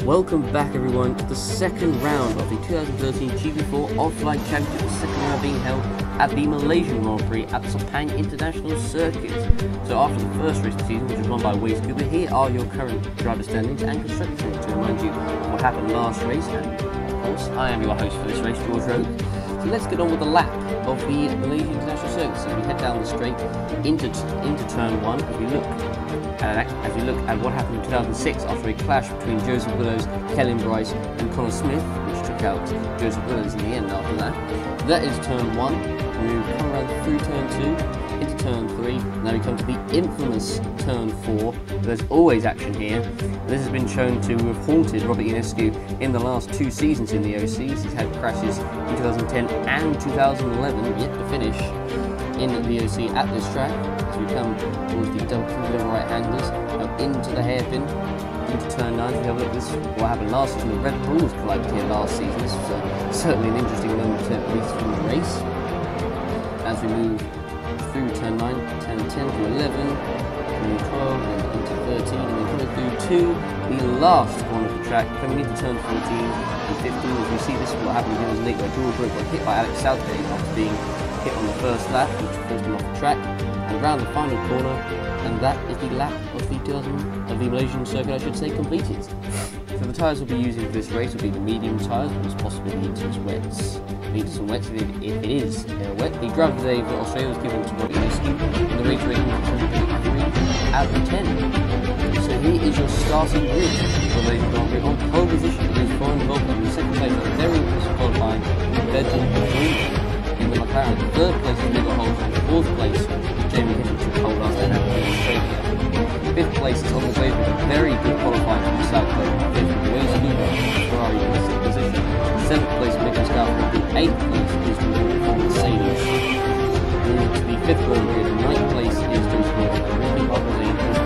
Welcome back everyone to the second round of the 2013 GP4 Offline Championship, the second round being held at the Malaysian Grand Prix at the Sepang International Circuit. So after the first race of the season, which was won by Scuba, here are your current driver standings and constructor to remind you of what happened last race. And of course, I am your host for this race, George Rogue. So let's get on with the lap of the Malaysian International Circuit. So we head down the straight into turn 1 as we look at what happened in 2006 after a clash between Joseph Willows, Kellen Bryce and Connor Smith, which took out Joseph Willows in the end after that. That is turn 1. We come around through turn 2 into turn 3. Now we come to the infamous turn 4. There's always action here. This has been shown to have haunted Robert Ionescu in the last 2 seasons in the OCs. He's had crashes in 2010 and 2011, yet to finish in the OC at this track. As we come towards the double right-handers, into the hairpin, into turn 9. We have a look at this, what happened last season. The Red Bulls collided here last season. This was certainly an interesting moment, at least from the race. As we move through turn 9, turn 10 to 11, turn 12, and into 13, and then coming through to the last corner of the track, coming into turn 14 and 15. As we see, this is what happened. It was late where George Rowe got hit by Alex Southgate after being hit on the first lap, which forced him off the track, and round the final corner, and that is the lap of the Malaysian circuit, I should say, completed. So the tyres we'll be using for this race will be the medium tyres, but possibly mediums wets. Mediums and wets if it is wet. The driver today for Australia was given to Robert Ionescu, and the race rating was 3 out of 10. So here is your starting grid for the Malaysian Grand Prix. On pole position is Foreign Development in second place, a very impressive qualifying Bedford in the McLaren. Third place is Nico Holmes, and fourth place is Jamie Hinton, who hold last in Australia. Fifth place is on the way with a very good qualifying from South Korea. Fifth is Scuba, Ferrari in the sixth position. Seventh place, Michael Scalford. Eighth place is Mercedes. Moving to the fifth Grand Prix, the ninth place is Joseph Willows. The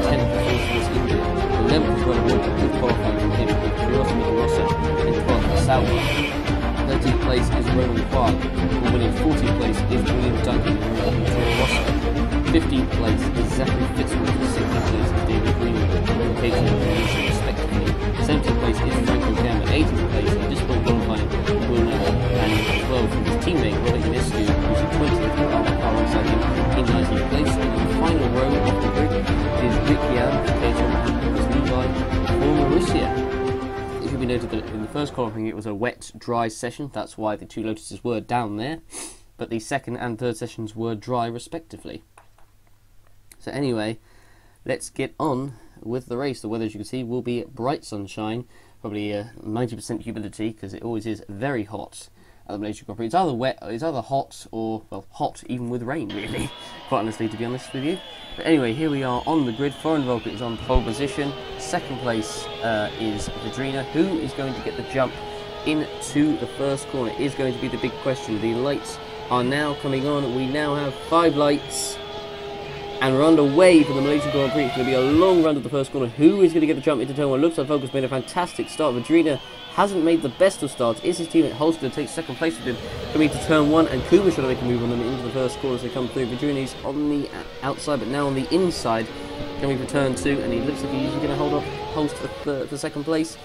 10th place is India. 11th is Ronald Walker, good qualifying from him with Curiosity Rossa in 12th, Sauber. 13th place is Roman Quark, who winning 14th place is William Duncan in Rossa. 15th place is Zachary Fitzwood, 16th place is David Greenwood, and Casey and respectively. 17th place is Franco Cam, 18th place is disappointing qualifying Will Neville, and as well from his teammate Robert Ionescu, who's in 20th alongside him in 19th place. And in the final row of the grid is Rick Young, Cater, and Lucas Levi for Malaysia. It should be noted that in the first qualifying it was a wet, dry session, that's why the 2 Lotuses were down there, but the second and third sessions were dry respectively. So anyway, let's get on with the race. The weather, as you can see, will be bright sunshine, probably 90% humidity, because it always is very hot at the Malaysian Grand Prix. It's either wet, it's either hot, or, well, hot even with rain, really, quite honestly, to be honest with you. But anyway, here we are on the grid. Foreign Development is on pole position. Second place is Vidrina, who is going to get the jump into the first corner. It is going to be the big question. The lights are now coming on. We now have 5 lights. And we're underway for the Malaysian Grand Prix. It's going to be a long run to the first corner. Who is going to get the jump into turn 1? Looks like Focus made a fantastic start. Vidrina hasn't made the best of starts. Is his teammate Holster takes second place with him coming to turn 1, and Kuma should make a move on them into the first corner as they come through. Vidrina's on the outside, but now on the inside, coming for turn 2, and he looks like he's going to hold off Holster for second place.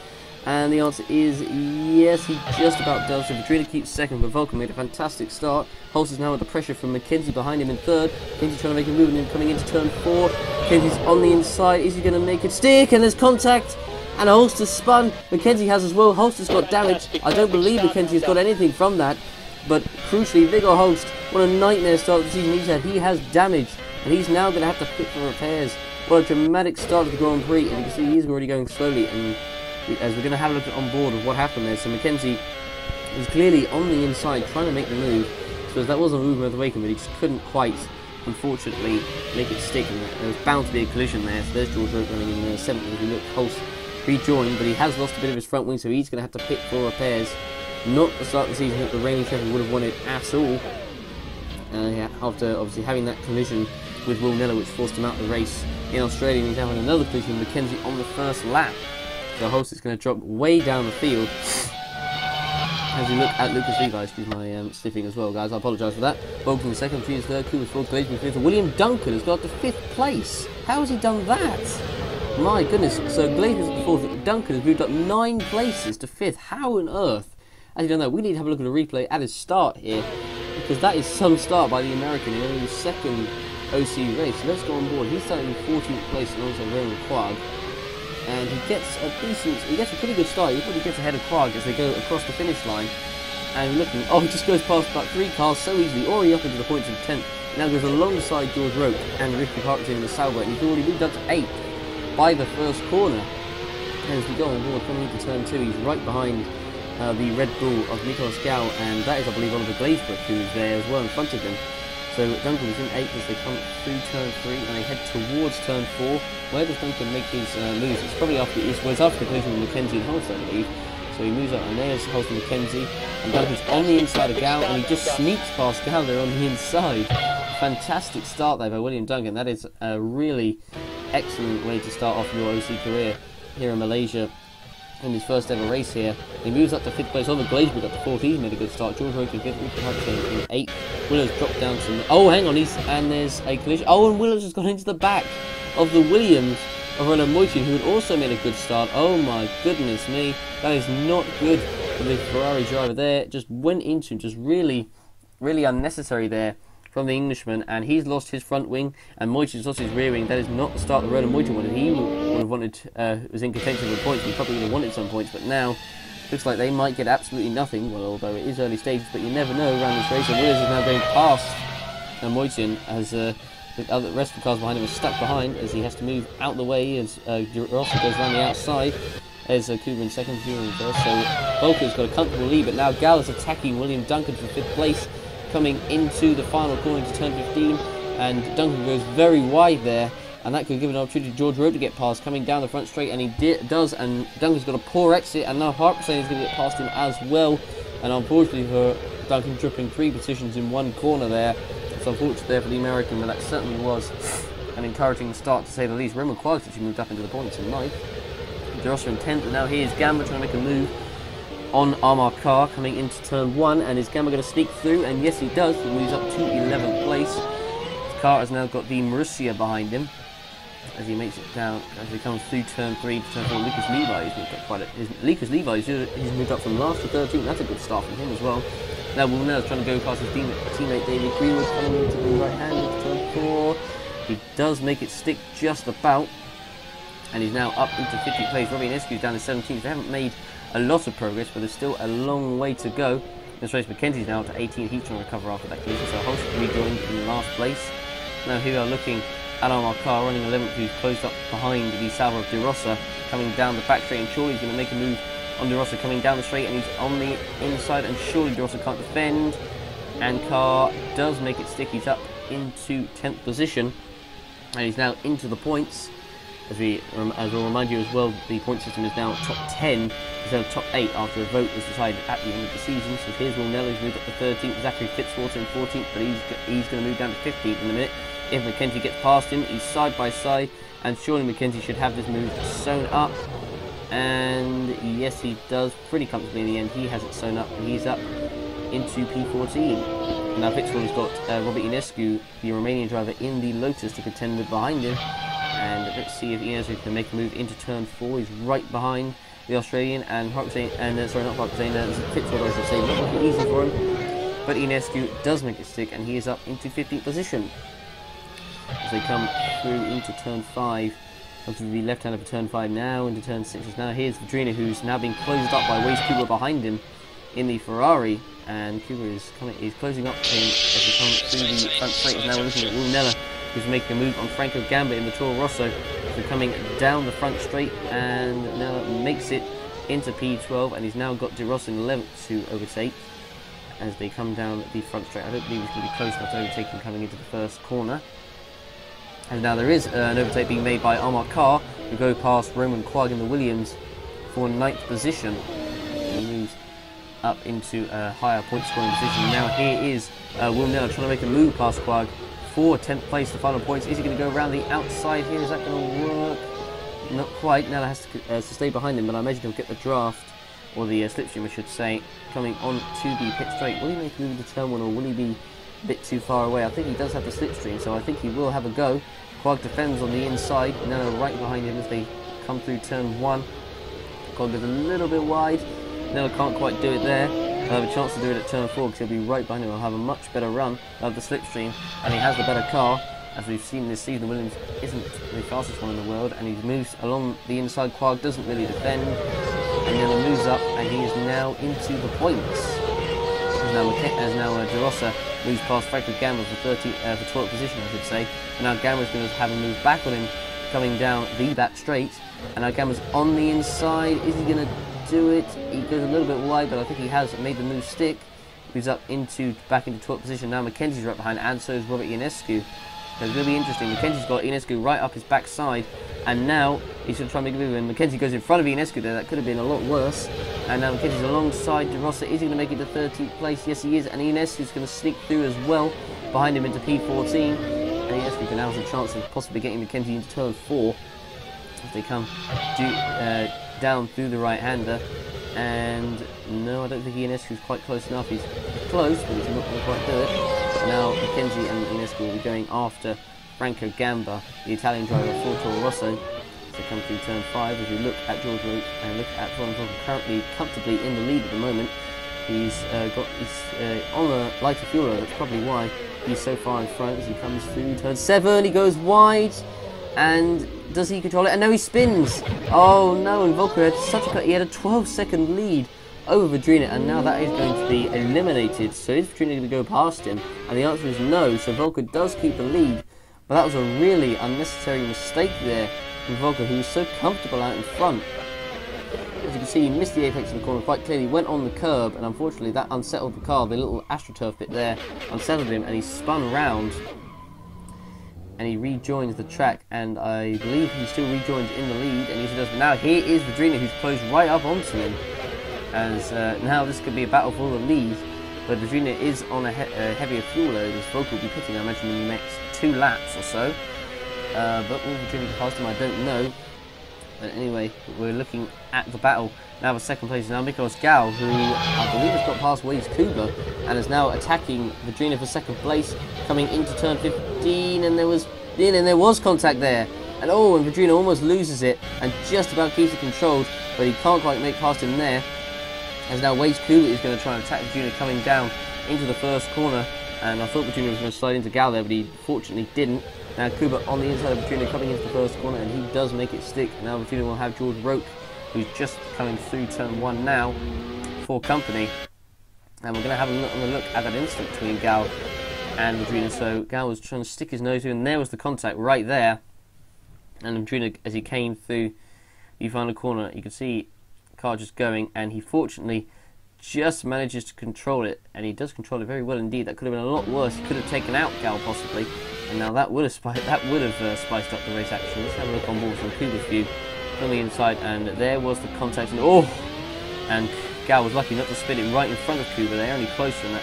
And the answer is yes, he just about does. So Vidrina keeps second, but Vulcan made a fantastic start. Holster's now with the pressure from Mackenzie behind him in third. Mackenzie trying to make a move and then coming into turn 4. Mackenzie's on the inside. Is he going to make it stick? And there's contact. And Holster's spun. Mackenzie has as well. Holster's got damage. I don't believe Mackenzie has got anything from that. But crucially, Viggo Holst, what a nightmare start of the season he's had. He has damage. And he's now going to have to pit for repairs. What a dramatic start of the Grand Prix. And you can see he's already going slowly. And as we're going to have a look on board of what happened there. So Mackenzie was clearly on the inside trying to make the move. So that was a movement of the Waken, but he just couldn't quite, unfortunately, make it stick. And there was bound to be a collision there. So there's George Rowe running in 7th as we look. Holst rejoined, but he has lost a bit of his front wing, so he's going to have to pit for repairs. Not the start of the season that the reigning champion would have won it at all. Yeah, after obviously having that collision with Will Neller, which forced him out of the race in Australia. He's having another collision with Mackenzie on the first lap. So Holst is going to drop way down the field. As we look at Lucas Levi, excuse my sniffing as well, guys, I apologise for that. Bolton in second, Peters third, Kuba's fourth, Glazeman fifth, and William Duncan has got to 5th place. How has he done that? My goodness, so Glazer's at the 4th, Duncan has moved up 9 places to 5th. How on earth? As you don't know, we need to have a look at a replay at his start here, because that is some start by the American in his second OC race. So let's go on board. He's starting in 14th place alongside Roman Quag, and he gets a pretty good start. He probably gets ahead of Quag as they go across the finish line. And looking, he just goes past about 3 cars so easily, already up into the points in 10th. Now goes alongside George Roach and Ricky Parkinson in the Sauber, and he's already moved up to 8th by the first corner. And as we go on board, coming into turn 2, he's right behind the Red Bull of Nicolas Gal, and that is, I believe, Oliver Glazebrook, who is there as well in front of him. So Duncan is in 8th as they come through turn 3 and they head towards turn 4. Where does Duncan make his moves? It's probably after the collision with Mackenzie and Holster, I believe. So he moves up, and there's Holster Mackenzie, and Duncan's on the inside of Gal, and he just sneaks past Gal there on the inside. Fantastic start there by William Duncan. That is a really excellent way to start off your OC career here in Malaysia in his first ever race here. He moves up to 5th place. Oliver Glazebrook at the 4th. He's made a good start. George Roach in 5th. Richard Hudson in 8th. Willows dropped down to... Oh, hang on. And there's a collision. Oh, and Willows has gone into the back of the Williams of Roland Moitin, who had also made a good start. Oh my goodness me. That is not good for the Ferrari driver there. Just went into just really, really unnecessary there from the Englishman, and he's lost his front wing, and Moitin's lost his rear wing. That is not the start that Roland Moitin wanted. He would have wanted, was in contention with points. He probably would have wanted some points, but now looks like they might get absolutely nothing. Well, although it is early stages, but you never know around this race. And Williams is now going past Moitin as the rest of the cars behind him are stuck behind, as he has to move out the way as Rossi goes around the outside. There's Cooper in 2nd, Fury in 1st. So Volker's got a comfortable lead, but now Gal is attacking William Duncan for 5th place, coming into the final corner to turn 15, and Duncan goes very wide there, and that could give an opportunity to George Roach to get past, coming down the front straight, and he does, and Duncan's got a poor exit, and now Harperson is going to get past him as well, and unfortunately for Duncan, dripping 3 positions in one corner there. It's unfortunate there for the American, but that certainly was an encouraging start to say the least. Roman Quags actually moved up into the points in 9th. Derosser in 10th, and now here's Gamba trying to make a move on Amar Khan coming into turn 1, and is Gamba going to sneak through? And yes, he does. He moves up to 11th place. Khan has now got the Marussia behind him as he makes it down, as he comes through turn 3 to turn 4. Lucas Levi has moved up quite a... Lucas Levi, he's moved up from last to 13th. That's a good start from him as well. Now Wilner's trying to go past his teammate David Greenwood, coming into the right hand into turn 4. He does make it stick just about, and he's now up into 50th place. Robbie Inescu's down to 17th. They haven't made a lot of progress, but there's still a long way to go. This race, Mackenzie's now up to 18th. He's trying to recover after that collision, so Hulse rejoined in last place. Now here we are looking at Amar Khan running 11th, who's closed up behind the Salvo of De Rossa, coming down the back straight, and surely he's going to make a move on De Rossa coming down the straight, and he's on the inside, and surely De Rossa can't defend, and Khan does make it stick. He's up into 10th position, and he's now into the points. As we'll remind you as well, the point system is now top 10 instead of top 8 after a vote was decided at the end of the season. So here's Will Nelly, who's moved up to 13th, Zachary Fitzwater in 14th, but he's going to move down to 15th in a minute. If Mackenzie gets past him, he's side by side, and surely Mackenzie should have this move sewn up. And yes, he does pretty comfortably in the end. He has it sewn up, and he's up into P14. Now Fitzwater's got Robert Inescu, the Romanian driver, in the Lotus to contend with behind him. And let's see if Inescu can make a move into turn 4. He's right behind the Australian, and Fitzwater, I should say, not looking easy for him. But Inescu does make it stick, and he is up into 15th position. As they come through into turn 5, up to the left hand of turn 5 now, into turn 6. Now here's Vadrina, who's now being closed up by Waze Cooper behind him in the Ferrari, and Cooper is closing up him as he comes through the front straight. Now we're looking at Will Nella, who's making a move on Franco Gamba in the Toro Rosso. So coming down the front straight, and now makes it into P12, and he's now got De Rossa in 11th to overtake as they come down the front straight. I don't believe he's going to be close enough to overtake him coming into the first corner. And now there is an overtake being made by Amar Khan, who go past Roman Quag in the Williams for 9th position. And he moves up into a higher point scoring position. Now here is Will Nella trying to make a move past Quag for 10th place, the final points. Is he going to go around the outside here? Is that going to work? Not quite. Nella has to stay behind him, but I imagine he'll get the draft, or the slipstream I should say, coming on to the pit straight. Will he make a move into turn 1, or will he be a bit too far away? I think he does have the slipstream, so I think he will have a go Quag defends on the inside. Nello right behind him as they come through turn 1. Quag is a little bit wide. Nello can't quite do it there. He'll have a chance to do it at turn 4 because he'll be right behind him. He'll have a much better run of the slipstream, and he has the better car. As we've seen this season, Williams isn't the fastest one in the world, and he moves along the inside. Quag doesn't really defend, and Nello moves up, and he is now into the points. As now De Rossa moves past Franco Gamba for 12th position, I should say. And now Gamba's going to have a move back on him, coming down the back straight. And now Gamba's on the inside. Is he going to do it? He goes a little bit wide, but I think he has made the move stick. Moves up back into 12th position. Now Mackenzie's right behind, and so is Robert Ionescu. So it's going to be interesting. Mackenzie's got Ionescu right up his backside, and now he's going to try and make a move. And Mackenzie goes in front of Ionescu there. That could have been a lot worse. And now Mackenzie's alongside De Rossa. Is he going to make it to 13th place? Yes, he is. And Ionescu's going to sneak through as well behind him into P14. And Ionescu can now have a chance of possibly getting Mackenzie into turn 4 as they come down through the right-hander. And no, I don't think Ionescu's quite close enough. He's close, but he's not going to quite do it. But now Mackenzie and Ionescu will be going after Franco Gamba, the Italian driver for Toro Rosso. To come through turn 5. As we look at George Root and look at Von Volker currently comfortably in the lead at the moment. He's on a lighter fuel oil. That's probably why he's so far in front as he comes through turn 7. He goes wide, and does he control it? And now he spins. Oh no! And Volker had he had a 12-second lead over Vedrina, and now that is going to be eliminated. So is Vedrina going to go past him? And the answer is no. So Volker does keep the lead, but that was a really unnecessary mistake there. And Volker, who was so comfortable out in front. As you can see, he missed the apex of the corner quite clearly, went on the curb, and unfortunately that unsettled the car. The little AstroTurf bit there unsettled him, and he spun round and he rejoins the track, and I believe he still rejoins in the lead, and he does. But now here is Vedrina, who's closed right up onto him, as now this could be a battle for the lead, but Vedrina is on a heavier fuel load, as Volker will be pitting, I imagine, in the next 2 laps or so. But will Vedrina go past him? I don't know. But anyway, we're looking at the battle. Now the second place is now Miklos Gal, who I believe has got past Waze Kuba and is now attacking Vedrina for second place, coming into turn 15, and there was contact there. And oh, and Vedrina almost loses it and just about keeps it controlled, but he can't quite make past him there. As now Waze Kuba is going to try and attack Vedrina coming down into the first corner, and I thought Vedrina was going to slide into Gal there, but he fortunately didn't. Now Kuba on the inside of Vedrina coming into the first corner, and he does make it stick. Now Vedrina will have George Roque, who's just coming through turn 1 now for company. And we're going to have a look at that instant between Gal and Vedrina. So Gal was trying to stick his nose through, and there was the contact right there. And Vedrina, as he came through the final corner, you can see the car just going, and he fortunately just manages to control it, and he does control it very well indeed. That could have been a lot worse. He could have taken out Gal possibly, and now that would have spiced up the race action. Let's have a look on board from Kuba's view from the inside, and there was the contact, and Gal was lucky not to spin it right in front of Kuba. They're only closer, and that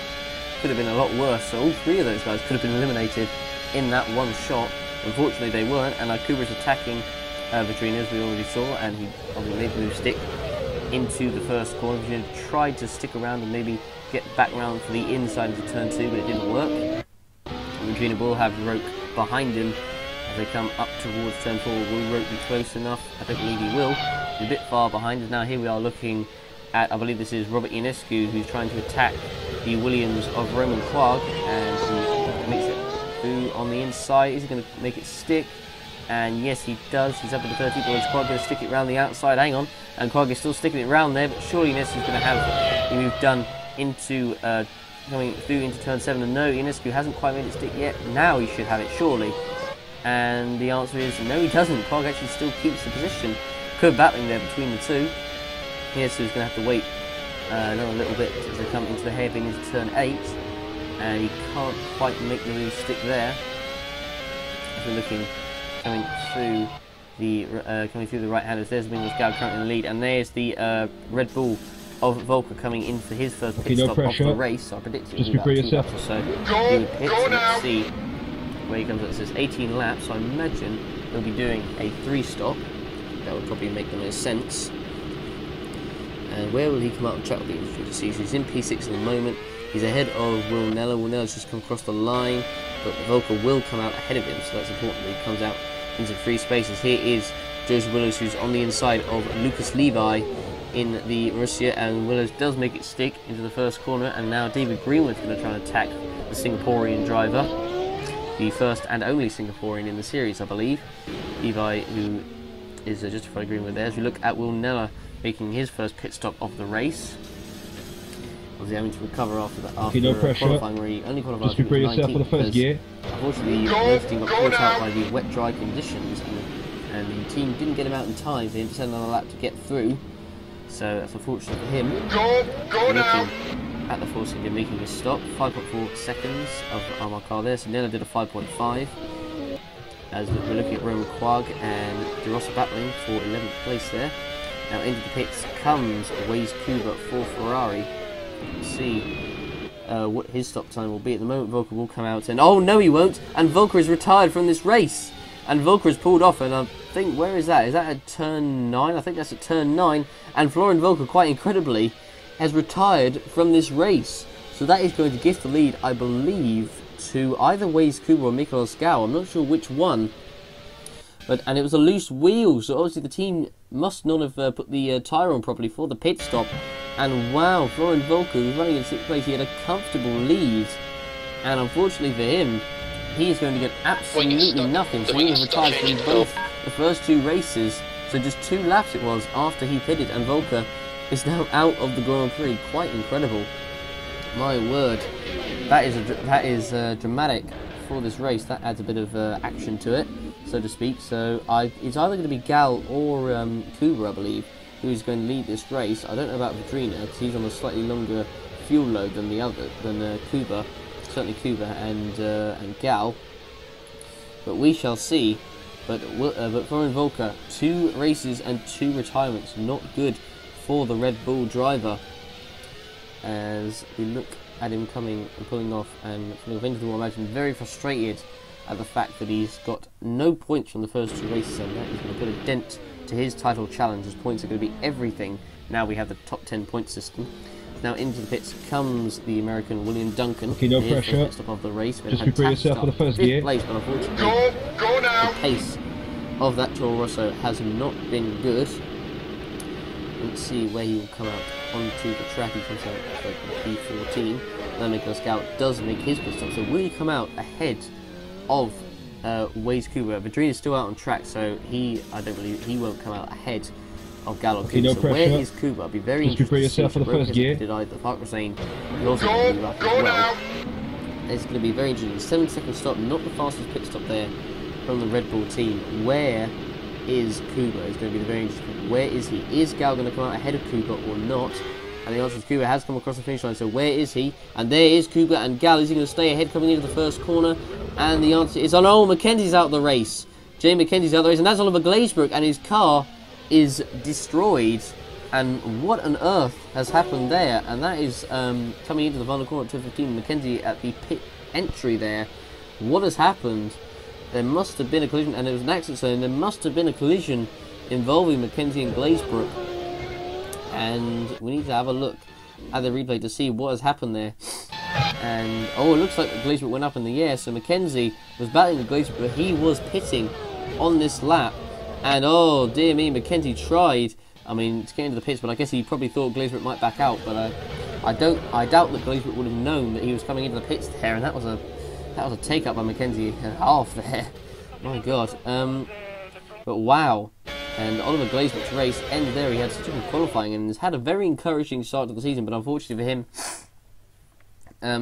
could have been a lot worse. So all 3 of those guys could have been eliminated in that one shot. Unfortunately they weren't, and Kuba's attacking Vedrina, as we already saw, and he obviously made the move stick into the first corner. Vedrina tried to stick around and maybe get back round for the inside of the turn 2, but it didn't work. Vedrina will have Roque behind him as they come up towards turn 4. Will Roque be close enough? I don't believe he will. He's a bit far behind us. Now here we are looking at, I believe this is Robert Ionescu, who's trying to attack the Williams of Roman Quag, and he makes it through on the inside. Is he going to make it stick? And yes, he does. He's up at the 13th, but Quag going to stick it round the outside. Hang on, and Quag is still sticking it round there, but surely Ionescu's going to have the move done into coming through into turn 7, and no, Ionescu hasn't quite made it stick yet. Now he should have it, surely. And the answer is no, he doesn't. Quag actually still keeps the position. Could battling there between the 2. Ionescu's going to have to wait another little bit as they come into the hairpin into turn 8, and he can't quite make the move stick there. As we're looking coming through the right-handers, there's Miklos Gal currently in the lead, and there's the Red Bull of Volker coming in for his first pit stop of the race. So I predict it will be about 2 laps or so. He would hit, so let's see where he comes. It says 18 laps, so I imagine he'll be doing a 3-stop. That would probably make the most sense. And where will he come out of the track will be interesting to see. So he's in P6 at the moment. He's ahead of Will Nello. Will Nello's just come across the line. but Volker will come out ahead of him, so that's important that he comes out into free spaces. Here is Joseph Willows, who's on the inside of Lucas Levi in the Russia, and Willows does make it stick into the first corner, and now David Greenwood's going to try and attack the Singaporean driver, the first and only Singaporean in the series, I believe. Levi, who is justified Greenwood there. As we look at Will Neller making his first pit stop of the race. Obviously having to recover after qualifying, where he only qualified for 19th for the first gear. Unfortunately, the team got caught out by the wet, dry conditions, and the team didn't get him out in time for him to send another lap to get through. So that's unfortunate for him. Go now! At the Force India making his stop, 5.4 seconds of our car there. So Neller did a 5.5. As we're looking at Roman Quag and De Rossa battling for 11th place there. Now into the pits comes Waze Kuba for Ferrari. Let's see what his stop time will be. At the moment, Volker will come out and... Oh, no, he won't! And Volker is retired from this race! And Volker has pulled off, and I think... Where is that? Is that at turn 9? I think that's at turn 9. And Florian Volker, quite incredibly, has retired from this race. So that is going to give the lead, I believe, to either Waze Kuba or Mikael Skau. I'm not sure which one. And it was a loose wheel, so obviously the team must not have put the tyre on properly for the pit stop. And wow, Florian Volker, who's running in 6th place, he had a comfortable lead. And unfortunately for him, he is going to get absolutely nothing. So he was retired from both the first 2 races. So just 2 laps it was after he pitted, and Volker is now out of the Grand Prix. Quite incredible. My word, that is dramatic for this race. That adds a bit of action to it, so to speak. So it's either going to be Gal or Kuba, I believe, who's going to lead this race. I don't know about Vedrina, because he's on a slightly longer fuel load than Kuba, certainly Kuba and Gal. But we shall see. But Florian Volker, 2 races and 2 retirements, not good for the Red Bull driver. As we look at him coming and pulling off and pulling off into the wall, I imagine very frustrated at the fact that he's got no points from the first 2 races, and that is going to put a dent to his title challenge, as points are going to be everything. Now we have the top 10 point system. Now into the pits comes the American William Duncan. Okay, no pressure. Pit stop of the race. Just prepare yourself for the first gear. Place, but unfortunately, Go now! the pace of that Toro Rosso has not been good. Let's see where he will come out onto the track. He comes out like P14. Then Mikael Scout does make his pit stop. So will he come out ahead of Waze Kuba? Vedrina is still out on track, so I don't believe he won't come out ahead of Gallo. Okay, no so pressure. where is Kuba? I'll be very interested to see yourself for the first gear. The Park was saying he's also going to be up as well. It's going to be very interesting. 7-second stop, not the fastest pit stop there from the Red Bull team. Where is Kuba? It's going to be very interesting. Where is he? Is Gal going to come out ahead of Kuba or not? And the answer is Kuba has come across the finish line, so where is he? And there is Kuba, and Gal, is he going to stay ahead coming into the first corner? And the answer is, oh no, Mackenzie's out of the race. Jay Mackenzie's out of the race, and that's Oliver Glazebrook, and his car is destroyed. And what on earth has happened there? And that is coming into the final corner at 2:15. Mackenzie at the pit entry there. What has happened? There must have been a collision, and it was an accident, so there must have been a collision involving Mackenzie and Glazebrook. And we need to have a look at the replay to see what has happened there. And oh, it looks like Glazebrook went up in the air, so Mackenzie was battling with Glazebrook, but he was pitting on this lap. And oh dear me, Mackenzie tried, to get into the pits, but I guess he probably thought Glazebrook might back out. But I doubt that Glazebrook would have known that he was coming into the pits there, and that was a take up by Mackenzie and a half there. My God. But wow. And Oliver Glazebrook's race ended there. He had such a good qualifying and has had a very encouraging start to the season, but unfortunately for him,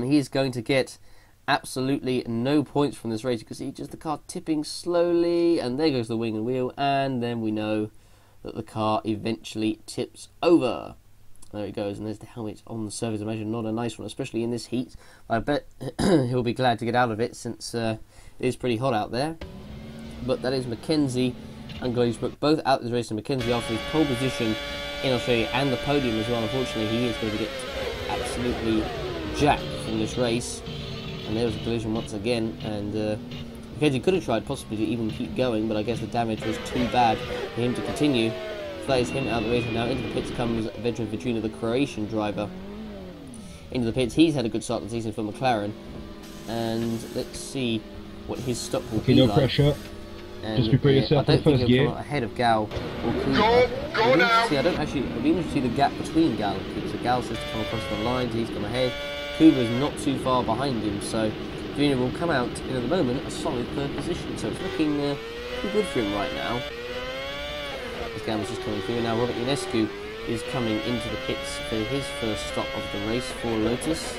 he is going to get absolutely no points from this race. You can see just the car tipping slowly, and there goes the wing and wheel, and then we know that the car eventually tips over. There it goes, and there's the helmet on the surface. I imagine not a nice one, especially in this heat. I bet he'll be glad to get out of it, since it is pretty hot out there. But that is Mackenzie and Glazebrook both out this race, and Mackenzie after his pole position in Australia and the podium as well. Unfortunately, he is going to get absolutely jacked from this race. And there was a collision once again, and Mackenzie could have tried possibly to even keep going, but I guess the damage was too bad for him to continue. So that is him out of the race, and now into the pits comes veteran Vedrina, the Croatian driver. Into the pits, he's had a good start to the season for McLaren. and let's see what his stop will Okay, be no like. pressure. And, Just prepare yourself for the first I don't think gear. he'll come out ahead of Gal or Cooper. Go now. See, I don't actually. It'll be interesting to see the gap between Gal and Cooper. So Gal says to come across the lines. He's come ahead. Cooper's not too far behind him. So Junior will come out in at the moment a solid third position. So it's looking pretty good for him right now. This Gal was just coming through. Now Robert Ionescu is coming into the pits for his first stop of the race for Lotus.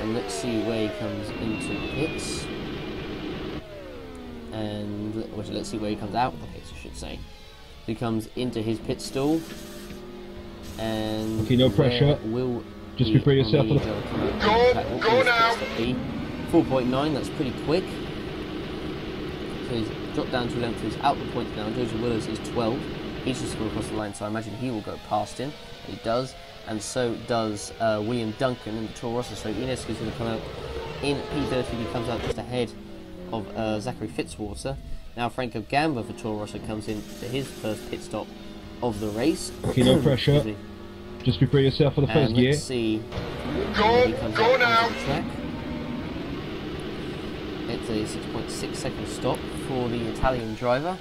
And let's see where he comes into the pits. And let's see where he comes out of the pits, I should say. He comes into his pit stall. And okay, no pressure. Will just prepare yourself for the go now. 4.9, that's pretty quick. So he's dropped down 2 lengths, he's out the points now. Joseph Willis is 12. He's just come across the line, so I imagine he will go past him. He does, and so does William Duncan in the Toro Rosso. So Ionescu is going to come out in P30. He comes out just ahead of Zachary Fitzwater. Now Franco Gamba for Toro Rosso comes in for his first pit stop of the race. Okay, no pressure. Just prepare yourself for the first gear. Let's see. Go now. The track. It's a 6.6 second stop for the Italian driver,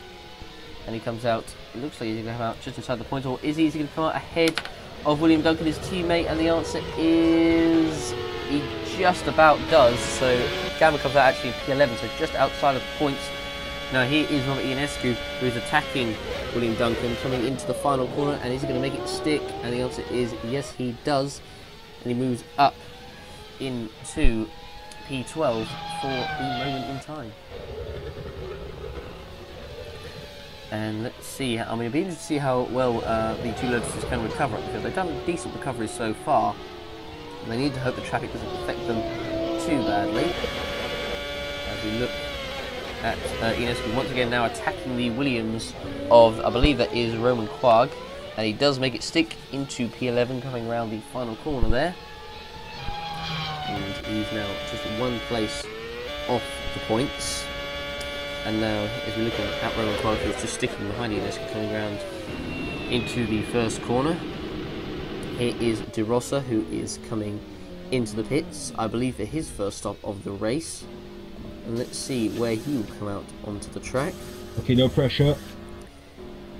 and he comes out. It looks like he's going to come out just inside the point, or is he going to come out ahead of William Duncan, his teammate? And the answer is he just about does. So Gamba comes out actually in P11, so just outside of the points. Now here is Robert Ionescu, who is attacking William Duncan, coming into the final corner, and is he going to make it stick? And the answer is yes, he does. And he moves up into P12 for the moment in time. And let's see, I mean, it'll be interesting to see how well the two Lotuses can recover it, because they've done a decent recovery so far. And they need to hope the traffic doesn't affect them too badly. As we look at Ionescu once again now attacking the Williams of, I believe that is Roman Quag, and he does make it stick into P11, coming around the final corner there. And he's now just 1 place off the points. And now, as we're looking at Roman Quag, who's just sticking behind Ionescu, coming around into the first corner. Here is De Rossa, who is coming into the pits, I believe for his first stop of the race. And let's see where he will come out onto the track. Okay, no pressure.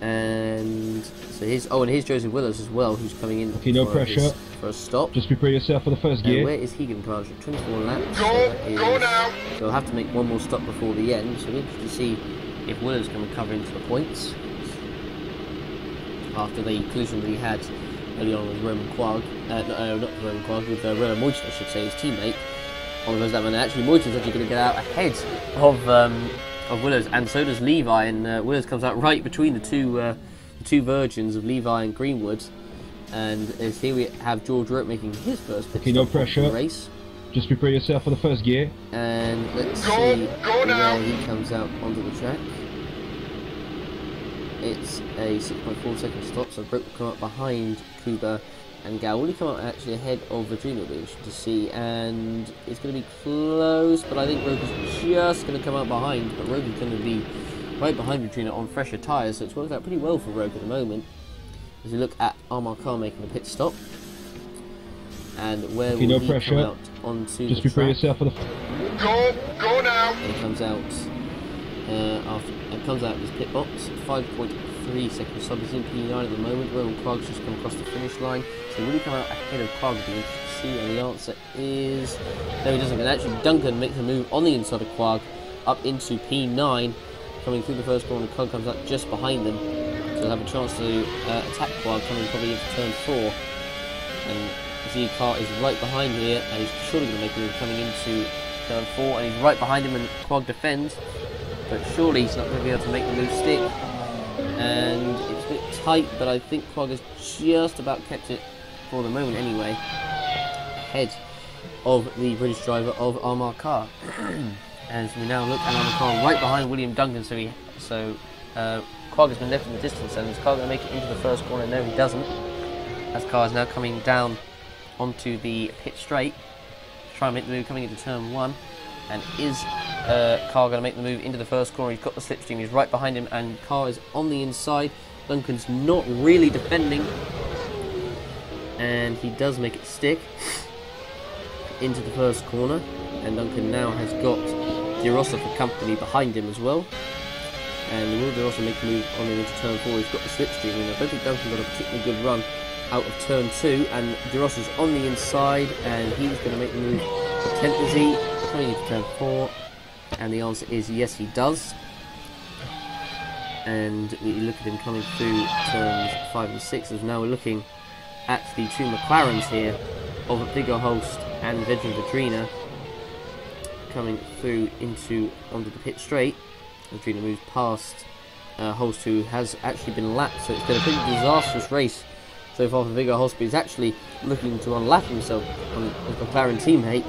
And so here's and here's Joseph Willis as well, who's coming in. Okay, no pressure. For a stop. Just prepare yourself for the first gear. And where is he going to come out? 24 laps. Go now. So he'll have to make one more stop before the end. So we're interested to see if Willis can recover into the points after the collision that he had early on with Roman Quag. Not Roman Quag, with Renaud Moyton, I should say, his teammate. On the that one, actually Moyton's actually going to get out ahead of Willows, and so does Levi, and Willows comes out right between the two virgins of Levi and Greenwood. And as here we have George Rope making his first pit stop of the race. Just prepare yourself for the first gear. And let's see where he comes out onto the track. It's a 6.4 second stop, so Rope will come up behind Kuba, and Gal will come up actually ahead of Virginia, will be interesting to see, and it's going to be close, but I think Rope is just going to come out behind, but Rope is going to be right behind Virginia on fresher tyres, so it's worked out pretty well for Rope at the moment. As we look at Armar Carr making a pit stop, and where will he come out onto just the prepare track? yourself for the Go now. And he comes out of his pit box, 5.3 seconds sub. He's in P9 at the moment. Roman Quag's just come across the finish line. So will he come out ahead of Quag? Be interested to see, and the answer is no, he doesn't. And actually, Duncan makes a move on the inside of Quag up into P9, coming through the first corner. Quag comes out just behind them, so they'll have a chance to attack Quag coming probably into turn 4. And Z Car is right behind here, and he's surely going to make a move coming into turn 4, and he's right behind him, and Quag defends. But surely he's not going to be able to make the move stick, and it's a bit tight, but I think Quag has just about kept it for the moment anyway, ahead of the British driver of Armar Carr. As we now look at Armar Carr right behind William Duncan, so Quag has been left in the distance, and is Carr going to make it into the first corner? No, he doesn't, as Carr is now coming down onto the pit straight to try and make the move coming into turn 1. And is Carr going to make the move into the first corner? He's got the slipstream, he's right behind him, and Carr is on the inside. Duncan's not really defending, and he does make it stick into the first corner, and Duncan now has got De Rossa for company behind him as well. And will De Rossa make a move on him into turn 4? He's got the slipstream, and I don't think Duncan got a particularly good run out of turn 2, and De Rossa's on the inside, and he's going to make the move for 10th, is he? Coming into turn 4, and the answer is yes, he does. And we look at him coming through turns 5 and 6, as now we're looking at the two McLarens here of Viggo Holst and Vedran Vedrina coming through onto the pit straight. Vedrina moves past Holst, who has actually been lapped, so it's been a pretty disastrous race so far for Viggo Holst, but he's actually looking to unlap himself on his McLaren teammate,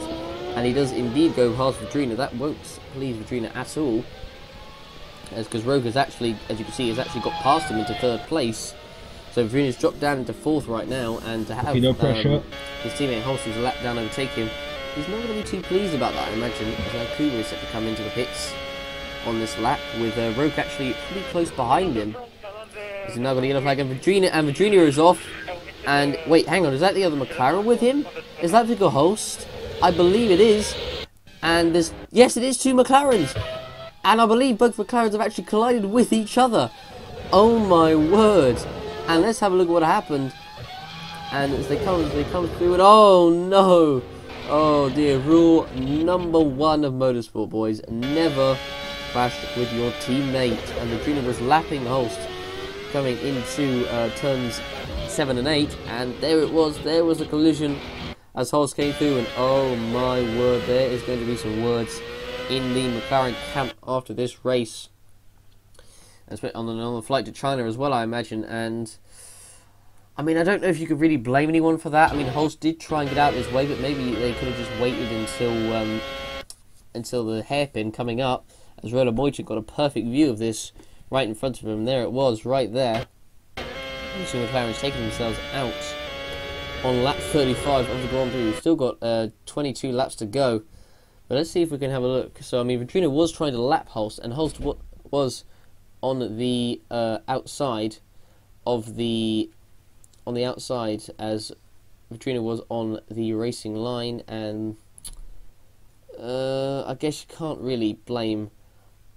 and he does indeed go past Vedrina. That won't please Vedrina at all, because Rogue has actually, as you can see, has actually got past him into 3rd place. So Vedrina's dropped down into 4th right now, and to have no pressure. His teammate Holst, who's a lap down, overtake him, he's not going to be too pleased about that, I imagine, as now Kuba is set to come into the pits on this lap, with Rogue actually pretty close behind him. He's now got a yellow flag, and Vedrina is off. And wait, hang on, is that the other McLaren with him? Is that Viggo Holst? I believe it is. And yes, it is 2 McLarens. And I believe both McLarens have actually collided with each other. Oh my word. And let's have a look at what happened. And as they come through, and oh no. Oh dear, rule number 1 of motorsport, boys. Never crash with your teammate. And Vedrina was lapping Holst coming into turns 7 and 8, and there was a collision as Holst came through, and oh my word, there is going to be some words in the McLaren camp after this race, on the flight to China as well, I imagine. And I mean, I don't know if you could really blame anyone for that. I mean, Holst did try and get out this way, but maybe they could have just waited until the hairpin coming up, as Roland Moichik got a perfect view of this right in front of him. There it was, right there. The two McLarens taking themselves out on lap 35 of the Grand Prix. We've still got 22 laps to go, but let's see if we can have a look. So I mean, Vedrina was trying to lap Holst, and Holst was on the outside of on the outside, as Vedrina was on the racing line, and I guess you can't really blame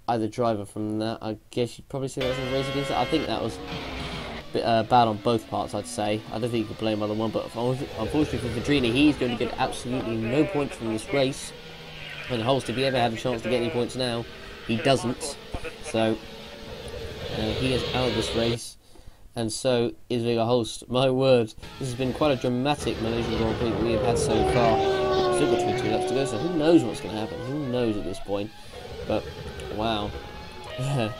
either driver from that. I guess you'd probably say that was a race against it. I think that was a bit bad on both parts, I'd say. I don't think you could blame either one, but unfortunately for Vedrina, he's going to get absolutely no points from this race. And Holst, if he ever had a chance to get any points now, he doesn't. So he is out of this race, and so is Viggo Holst. My word, this has been quite a dramatic Malaysian Grand Prix that we have had so far. Still got 22 laps to go, so who knows what's going to happen? Who knows at this point? But wow,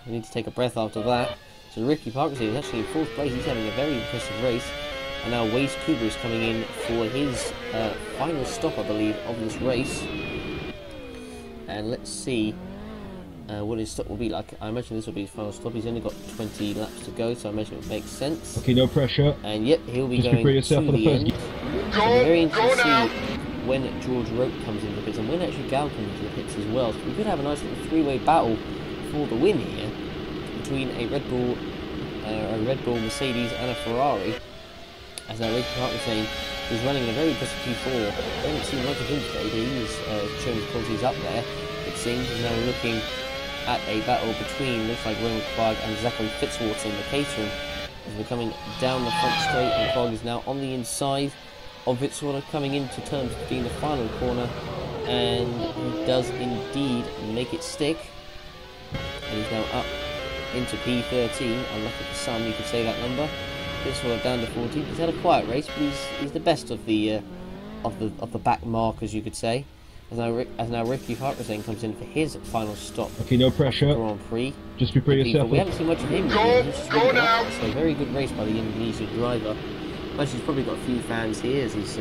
we need to take a breath after that. So Ricky Parker is actually in 4th place. He's having a very impressive race. And now Waze Kuba is coming in for his final stop, I believe, of this race. And let's see what his stop will be like. I imagine this will be his final stop. He's only got 20 laps to go, so I imagine it would make sense. Okay, no pressure. And yep, he'll be going to the end. So very interesting to see when George Rope comes into the pits, and when actually Gal comes into the pits as well. So we could have a nice little 3-way battle for the win here between a Red Bull, Mercedes, and a Ferrari. As now Ricky Parker saying he's running a very impressive Q4. I haven't seen much of him today, but he's showing his qualities up there. It seems he's now looking at a battle between, looks like Ronald Quagg and Zachary Fitzwater in the catering, as we're coming down the front straight, and Quagg is now on the inside of Fitzwater, coming into turn 15, the final corner, and he does indeed make it stick, and he's now up into P13. Unlucky for some, you could say that number. Fitzwater down to 14. He's had a quiet race, but he's the best of the back markers, you could say. As now Ricky Hartwell comes in for his final stop. Okay, no pressure. Grand Prix. Just prepare yourself. We haven't seen much of him. Go now. So very good race by the Indonesian driver. Actually, he's probably got a few fans here, as he's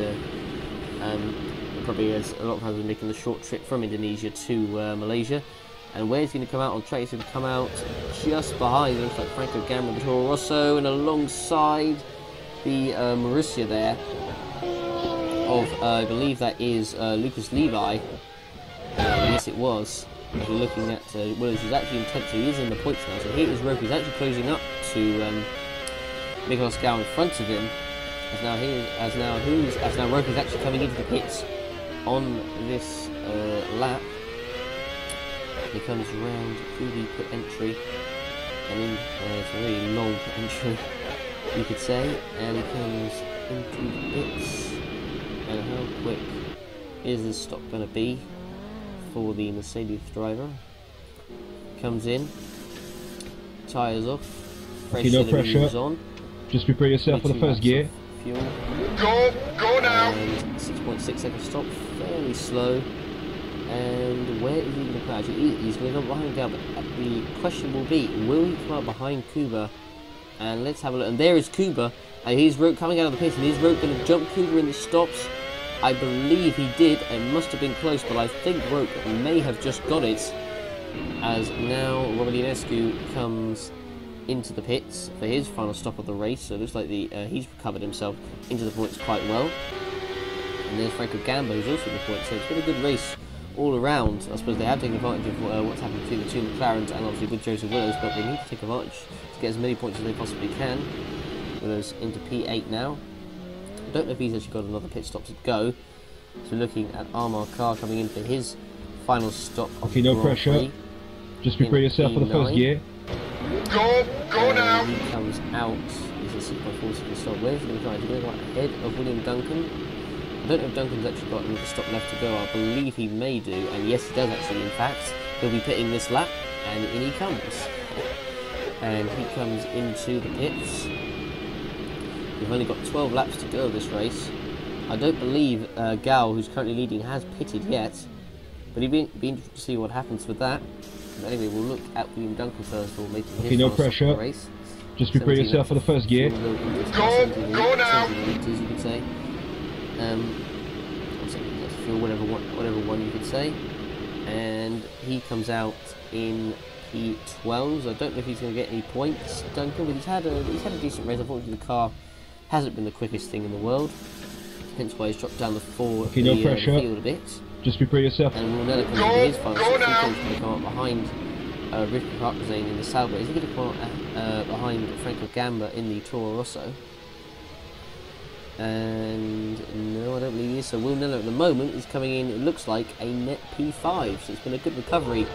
probably has a lot of fans making the short trip from Indonesia to Malaysia. And where he's going to come out on track, he's going to come out just behind. It looks like Franco Gamma, the Toro Rosso, and alongside the Marussia there of, I believe that is Lucas Levi. Yes, it was. If you're looking at Williams, who's actually in 10th, so he is in the points now. So here is Rope, who's actually closing up to Nicolas Gow in front of him. As now Rope is actually coming into the pits on this lap. He comes around through the pit entry, and in it's a really long pit entry, you could say, and he comes into the pits. And how quick is this stop going to be for the Mercedes driver? Comes in, tyres off, fresh no pressure. moves on. Just prepare yourself for the first gear. Fuel. Go now. And 6.6 second stop, fairly slow. And where is he going to come out? He's going to go behind Gal, but the question will be, will he come out behind Kuba? And let's have a look. And there is Kuba, and he's Roke coming out of the pits, and is Roke going to jump Kuba in the stops? I believe he did. It must have been close, but I think Roke may have just got it, as now Robert Ionescu comes into the pits for his final stop of the race. So it looks like he's recovered himself into the points quite well. And there's Franco Gamba, who's also in the points. So it's been a good race all around. I suppose they have taken advantage of what's happened between the two McLarens and obviously with Joseph Willows, but they need to take advantage to get as many points as they possibly can. Willows into P8 now. I don't know if he's actually got another pit stop to go. So looking at Armar Carr coming in for his final stop. Okay, no pressure. Just prepare yourself for the first gear. Go now. He comes out. He's a 6.4 second stop. Where's he going to try? Is he going to go ahead of William Duncan? I don't know if Duncan's actually got another stop left to go. I believe he may do, and yes, he does actually. In fact, he'll be pitting this lap, and in he comes. And he comes into the pits. We've only got 12 laps to go of this race. I don't believe Gal, who's currently leading, has pitted yet, but it'd be interesting to see what happens with that. But anyway, we'll look at William Duncan first of all, making his no final stop pressure. of the race. Just prepare yourself for the first gear. Go now. Liters, you could say. Fuel, whatever one you could say. And he comes out in P12. So I don't know if he's going to get any points, Duncan, but he's had a decent race. Unfortunately, the car hasn't been the quickest thing in the world. Hence why he's dropped down the field a bit. Just prepare yourself. And Wilnella comes into his final stop. He's going to come up behind Rivka Partizane in the Sauber. Is he going to come up behind Franco Gamba in the Toro Rosso? And no, I don't believe he is. So Will Miller at the moment is coming in, it looks like, a net P5. So it's been a good recovery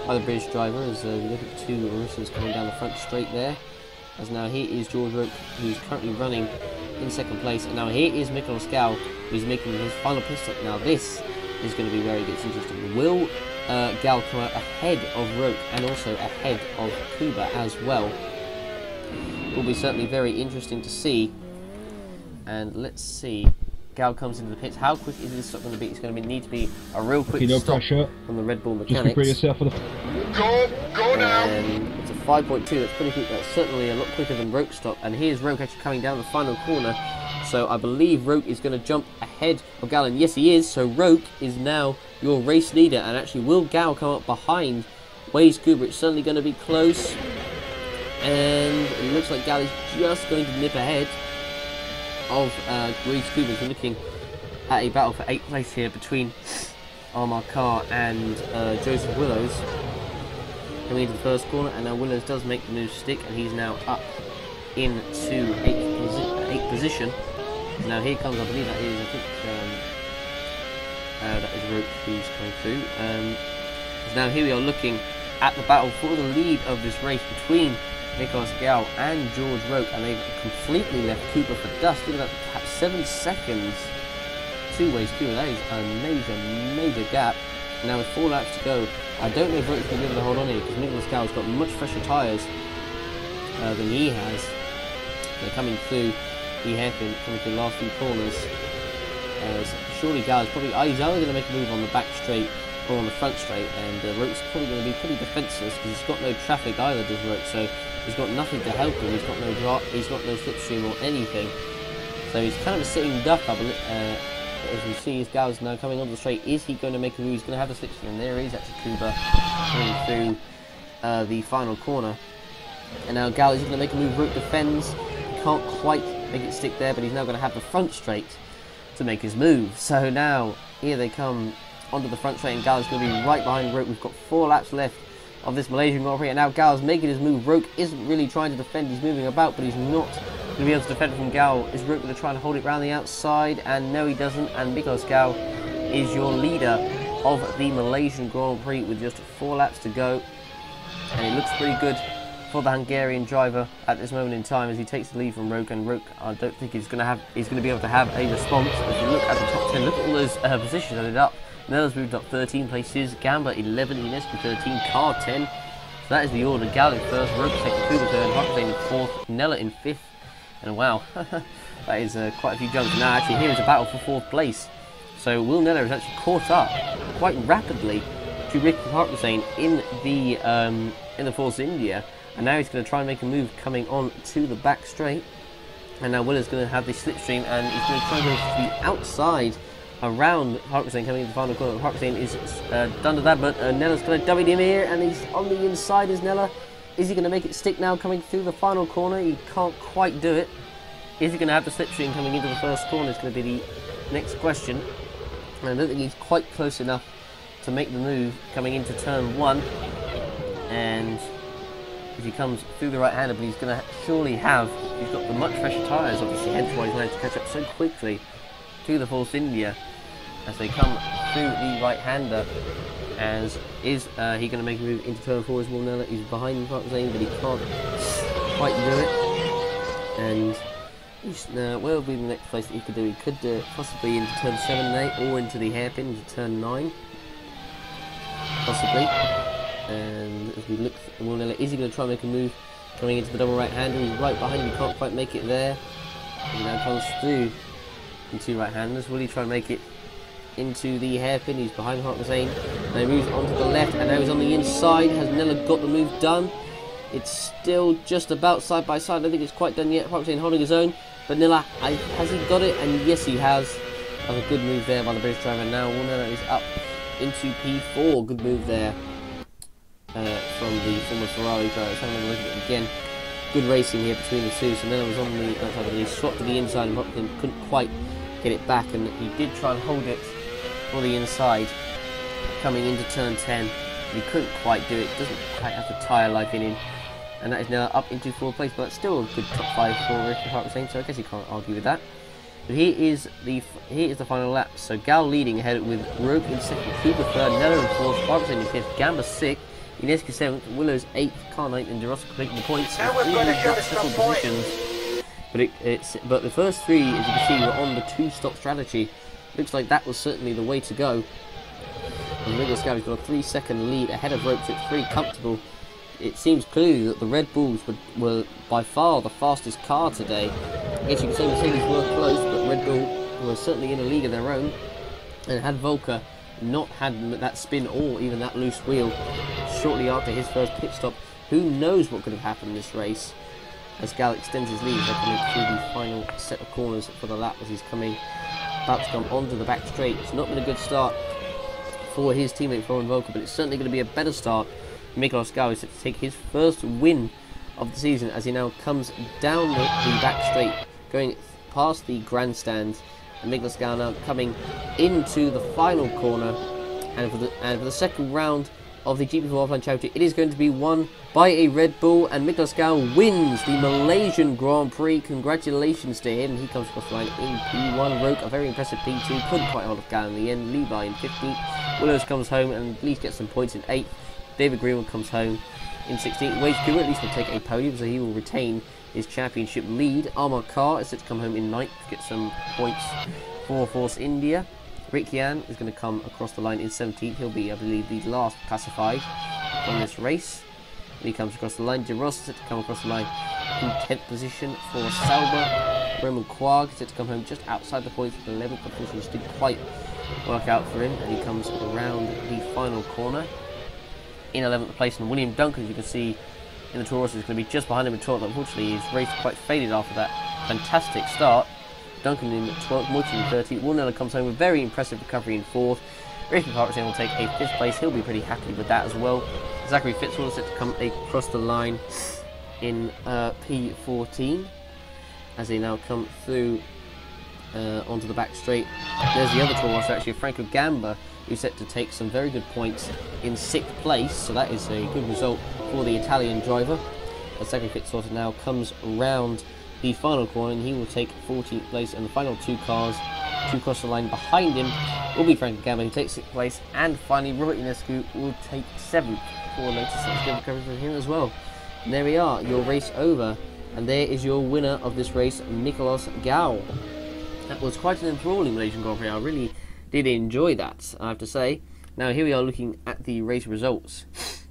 by the British driver, as we look at the two Russians coming down the front straight there. As now here is George Roke, who's currently running in second place. And now here is Miklos Gal, who's making his final pit stop. Now this is going to be where it gets interesting. Will Gal come out ahead of Roke and also ahead of Kuba as well? It will be certainly very interesting to see. And let's see, Gal comes into the pits. How quick is this stop going to be? It's going to need to be a real quick stop from the Red Bull mechanics. Just prepare yourself for the... Go now. And it's a 5.2. That's pretty quick. That's certainly a lot quicker than Roke's stop. And here's Roke actually coming down the final corner. So I believe Roke is going to jump ahead of Gal, and yes, he is. So Roke is now your race leader. And actually, will Gal come up behind Waze Kuba? It's certainly going to be close. And it looks like Gal is just going to nip ahead of Waze Kuba. We're looking at a battle for 8th place here between Armar Carr and Joseph Willows. Coming into the first corner, and now Willows does make the move stick, and he's now up into 8th position. Now here comes, I believe that is, I think that is Roke who's coming through. Now here we are looking at the battle for the lead of this race between Miklos Gal and George Roke, and they've completely left Kuba for dust. Look at that, 7 seconds to Waze Kuba. That is a major gap. Now with 4 laps to go, I don't know if Roke's going to be able to hold on here, because Miklos Gal's got much fresher tyres than he has. They're coming through the hairpin, coming through the last few corners. Surely Gal's probably he's either going to make a move on the back straight or on the front straight, and Roke's probably going to be pretty defenceless because he's got no traffic either, does Roke, so he's got nothing to help him. He's got no drop, he's got no slipstream or anything, so he's kind of a sitting duck. I believe, as we see, his Gal's now coming onto the straight. Is he going to make a move? He's going to have the slipstream. There he is, actually Kuba coming through the final corner, and now Gal is going to make a move. Roke defends, he can't quite make it stick there, but he's now going to have the front straight to make his move. So now here they come onto the front straight, and Gal is going to be right behind Roke. We've got 4 laps left of this Malaysian Grand Prix, and now Gal's making his move. Roke isn't really trying to defend, he's moving about, but he's not going to be able to defend from Gal. Is Roke going to try and hold it round the outside? And no, he doesn't, and Miklos Gal is your leader of the Malaysian Grand Prix with just 4 laps to go. And it looks pretty good for the Hungarian driver at this moment in time as he takes the lead from Roke, and Roke, I don't think he's going to be able to have a response. If you look at the top 10, look at all those positions added up. Nella's moved up 13 places, Gamba 11, Inescu 13, Carr 10. So that is the order. Gal in first, Roke second, Kuba third, Hartley in fourth, Nella in fifth. And wow, that is quite a few jumps. Now actually here is a battle for 4th place. So Will Nella has actually caught up quite rapidly to Ricky Hartley in the Force India. And now he's going to try and make a move coming on to the back straight. And now Will is going to have the slipstream, and he's going to try and go to the outside around Hartley coming into the final corner. Hartley is done to that, but Nella's going to dummy him here, and he's on the inside as Nella. Is he going to make it stick now coming through the final corner? He can't quite do it. Is he going to have the slipstream coming into the first corner? Is going to be the next question. And I don't think he's quite close enough to make the move coming into turn 1. And if he comes through the right-hander, but he's going to surely have, he's got the much fresher tyres, obviously, hence why he's managed to catch up so quickly to the Force India as they come through the right-hander. As is he going to make a move into turn 4 as well? Nella is behind Zane, but he can't quite do it. And where would be the next place that he could do? He could do it possibly into turn 7 and 8, or into the hairpin into turn 9, possibly. And as we look, Will Nella, is he going to try and make a move coming into the double right-hander? He's right behind him, he can't quite make it there. He now comes through in 2 right-handers. Will he try and make it into the hairpin? He's behind Hartley. Now he moves onto the left, and now he's on the inside. Has Nella got the move done? It's still just about side by side. I don't think it's quite done yet. Hartley holding his own, but Nella, has he got it? And yes, he has. That's a good move there by the British driver. Now Will Nella is up into P4. Good move there from the former Ferrari driver. Let's have a look at it again. Good racing here between the two. So Nella was on the outside, but he swapped to the inside, and Hartley couldn't quite get it back, and he did try and hold it for the inside coming into turn 10, but he couldn't quite do it. Doesn't quite have the tyre life in him, and that is now up into 4th place, but that's still a good top 5 for Ricky Hartley, so I guess you can't argue with that. But here is the final lap. So Gal leading ahead with Roke in 2nd, Cooper 3rd, Nella in 4th, Hartley in 5th, Gamba 6th, Inescu 7th, Willow's 8th, Car 9th, and De Rossi completing the points. Now we're going to show us some positions. But the first 3, as you can see, were on the 2-stop strategy. Looks like that was certainly the way to go. And Nicholas Gowie's got a 3-second lead ahead of Rope, so it's pretty comfortable. It seems clearly that the Red Bulls were by far the fastest car today. I guess you could say Mercedes were close, but Red Bull were certainly in a league of their own. And had Volker not had that spin or even that loose wheel shortly after his first pit stop, who knows what could have happened in this race. As Gal extends his lead, they're coming through the final set of corners for the lap as he's about to come onto the back straight. It's not been a good start for his teammate Florian Volker, but it's certainly going to be a better start. Miklos Gau is set to take his first win of the season as he now comes down the back straight, going past the grandstands, and Miklos Gau now coming into the final corner. And for the second round of the GP4 Offline Championship, it is going to be won by a Red Bull, and Miklos Gau wins the Malaysian Grand Prix. Congratulations to him. He comes across the line in P1. Roke, a very impressive P2, couldn't quite hold off Gau in the end. Levi in 15th. Willows comes home and at least gets some points in 8th. David Greenwood comes home in 16th. Wade Cooper at least will take a podium, so he will retain his championship lead. Amar Khan is set to come home in 9th to get some points for Force India. Rick Yan is going to come across the line in 17th. He'll be, I believe, the last classified on this race. When he comes across the line, De Ross is set to come across the line in 10th position for Sauber. Roman Quag is set to come home just outside the points for 11th. Unfortunately, just didn't quite work out for him, and he comes around the final corner in 11th place. And William Duncan, as you can see in the Taurus, is going to be just behind him in 12th. Unfortunately, his race quite faded after that fantastic start. Duncan in 12th, Morton in 13th. Will Nella comes home with very impressive recovery in 4th. Ricky Hartson will take a 5th place. He'll be pretty happy with that as well. Zachary Fitzgerald is set to come across the line in P14 as they now come through onto the back straight. There's the other Taurus, actually, Franco Gamba, who's set to take some very good points in 6th place. So that is a good result for the Italian driver. As Zachary Fitzgerald now comes around the final corner, and he will take 14th place, and the final two cars to cross the line behind him will be Franco Gamba, who takes 6th place, and finally Robert Ionescu will take 7th for Lotus. Let's give a coverage for him as well. And there we are, your race over, and there is your winner of this race, Nicolas Gao. That was quite an enthralling Malaysian Grand Prix. I really did enjoy that, I have to say. Now here we are looking at the race results.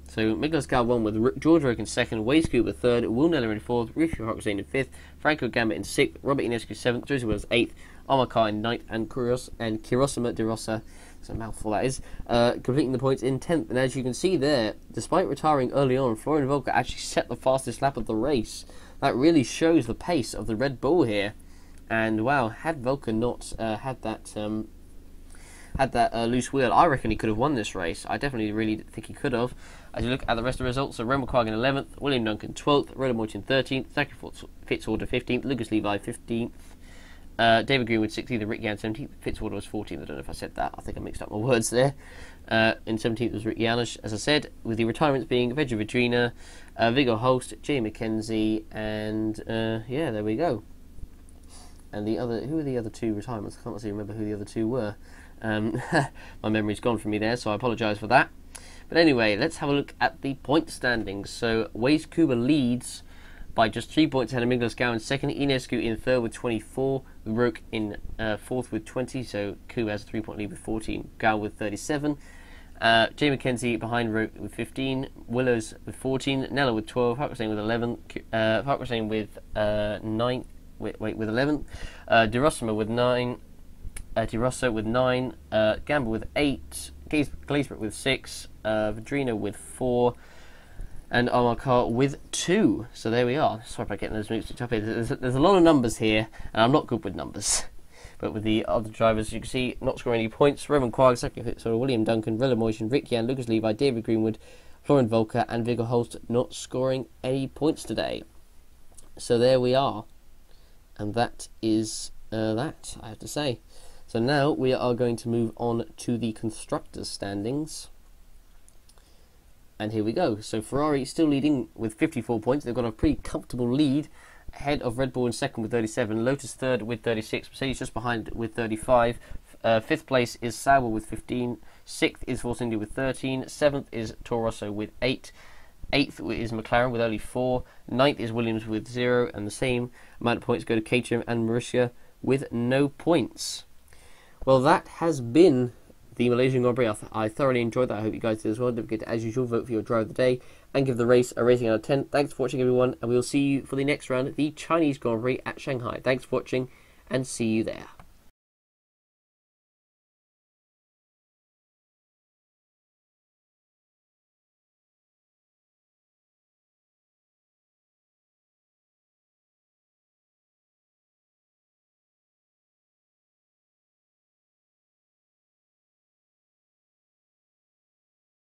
So Nicolas Gao won with George Roque in 2nd, Waze Cooper 3rd, Will Neller in 4th, Rishi Harkzane in 5th, Franco Gamba in 6th, Robert Ionescu 7th, Joseph Wells 8th, Omar Kar in 9th, and Kirosima de Rosa, it's a mouthful that is, completing the points in 10th. And as you can see there, despite retiring early on, Florian Volker actually set the fastest lap of the race. That really shows the pace of the Red Bull here. And wow, had Volker not had that loose wheel, I reckon he could have won this race. I definitely really think he could have. As you look at the rest of the results, so Ren McQuarrie in 11th, William Duncan 12th, Roland Morton 13th, Zachary Fitzwater 15th, Lucas Levi 15th, David Greenwood 16th, and Rick Yan 17th. Fitzwater was 14th. I don't know if I said that. I think I mixed up my words there. In 17th was Rick Janusz, as I said, with the retirements being Vedra Vidrina, Viggo Holst, Jay McKenzie, and yeah, there we go. And the other, who were the other two retirements? I can't actually remember who the other two were. My memory's gone from me there, so I apologise for that. But anyway, let's have a look at the point standings. So Waze Kuba leads by just 3 points ahead of Nicolas Gao in 2nd, Ionescu in 3rd with 24, Roque in 4th with 20, so Kuba has a 3-point lead with 14, Gao with 37. Jay McKenzie behind Roque with 15, Willows with 14, Nella with 12, Harkzane with 11, Harkzane with 9, with 11, Derosima with 9, De Rosso with 9, Gamba with 8, Glazebrook with 6, Vidrina with 4, and Omar Kar with 2. So there we are. Sorry about getting those mixed up here. There's a lot of numbers here, and I'm not good with numbers. But with the other drivers, you can see not scoring any points. Roman Quarg, Zachary Fitzwater, William Duncan, Rilla Moytion, Rick Yan, Lucas Levi, David Greenwood, Florian Volker, and Viggo Holst not scoring any points today. So there we are. And that is that, I have to say. So now we are going to move on to the constructors' standings. And here we go. So Ferrari still leading with 54 points. They've got a pretty comfortable lead ahead of Red Bull in 2nd with 37. Lotus 3rd with 36. Mercedes just behind with 35. 5th place is Sauber with 15. 6th is Force India with 13. 7th is Toro Rosso with 8. 8th is McLaren with only 4. 9th is Williams with 0. And the same amount of points go to Caterham and Marussia with no points. Well, that has been the Malaysian Grand Prix. I thoroughly enjoyed that. I hope you guys did as well. Don't forget to, as usual, vote for your driver of the day and give the race a rating out of 10. Thanks for watching, everyone, and we'll see you for the next round at the Chinese Grand Prix at Shanghai. Thanks for watching, and see you there.